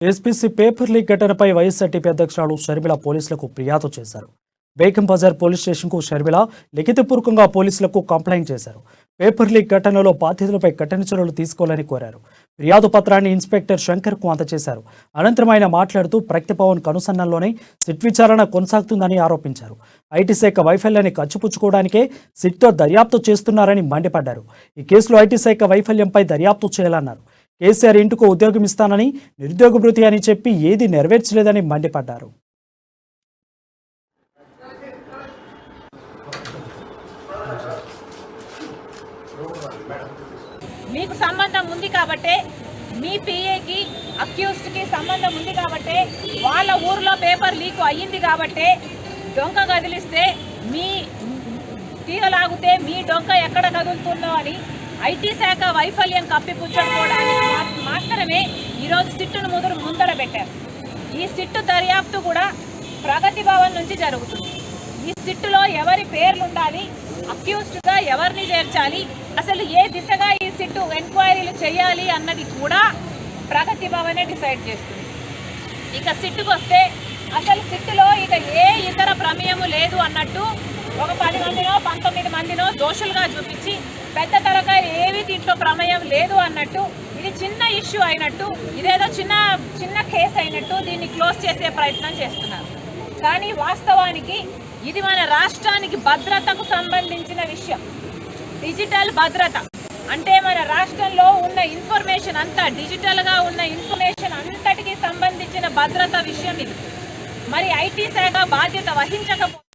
SPC paper leak ఘటనపై YSRTP అధ్యక్షురాలు షర్మిల పోలీసులకు ఫిర్యాదు చేశారు. బేగం బజార్ పోలీస్ స్టేషన్కు షర్మిల లిఖితపూర్వకంగా పోలీసులకు కంప్లైంట్ చేశారు. పేపర్ లీక్ ఘటనలో బాధ్యులపై కఠిన చర్యలు తీసుకోవాలని కోరారు. ఫిర్యాదు పత్రాన్ని ఇన్స్పెక్టర్ శంకర్కు అందజేశారు. అనంతరం ఆయన మాట్లాడుతూ ప్రగతి భవన్ కనుసన్నల్లోనే సిట్ విచారణ కొనసాగుతుందని ఆరోపించారు. ఐటీ శాఖ వైఫల్యాన్ని కచ్చిపుచ్చుకోవడానికే సిట్తో దర్యాప్తు చేస్తున్నారని మండిపడ్డారు. ఈ కేసులో ఐటీ శాఖ వైఫల్యంపై దర్యాప్తు చేయాలన్నారు. కేసీఆర్ ఇంటికి ఉద్యోగం ఇస్తానని, నిరుద్యోగ భృతి అని చెప్పి ఏది నెరవేర్చలేదని మండిపడ్డారు. మీకు సంబంధం ఉంది కాబట్టే, మీ పిఏకి అక్యూజ్డ్కి సంబంధం ఉంది కాబట్టే, వాళ్ళ ఊర్లో పేపర్ లీక్ అయ్యింది కాబట్టే డొంక కదిలిస్తే మీ తీగలాగితే మీ డొంక ఎక్కడ కదులుతుందో అని ఐటీ శాఖ వైఫల్యం కప్పిపుచ్చుకోవడానికి మాత్రమే ఈరోజు సిట్టును ముందర పెట్టారు. ఈ సిట్టు దర్యాప్తు కూడా ప్రగతి భవన్ నుంచి జరుగుతుంది. ఈ సిట్టులో ఎవరి పేర్లు ఉండాలి, అక్యూజ్డ్గా ఎవరిని చేర్చాలి, అసలు ఏ దిశగా ఈ సిట్టు ఎంక్వైరీలు చేయాలి అన్నది కూడా ప్రగతి భవనే డిసైడ్ చేస్తుంది. ఇక సిట్టుకు వస్తే అసలు సిట్టులో ఇక ఏ ఇతర ప్రమేయము లేదు అన్నట్టు ఒక 10 మందినో 19 మందినో దోషులుగా చూపించి పెద్ద తరకాయ ఏవి దీంట్లో ప్రమేయం లేదు అన్నట్టు, ఇది చిన్న ఇష్యూ అయినట్టు, ఇదేదో చిన్న కేసు అయినట్టు దీన్ని క్లోజ్ చేసే ప్రయత్నం చేస్తున్నారు. కానీ వాస్తవానికి ఇది మన రాష్ట్రానికి భద్రతకు సంబంధించిన విషయం. డిజిటల్ భద్రత అంటే మన రాష్ట్రంలో ఉన్న ఇన్ఫర్మేషన్ అంతా, డిజిటల్గా ఉన్న ఇన్ఫర్మేషన్ అంతటికి సంబంధించిన భద్రత విషయం ఇది. మరి ఐటీ శాఖ బాధ్యత వహించకపోతే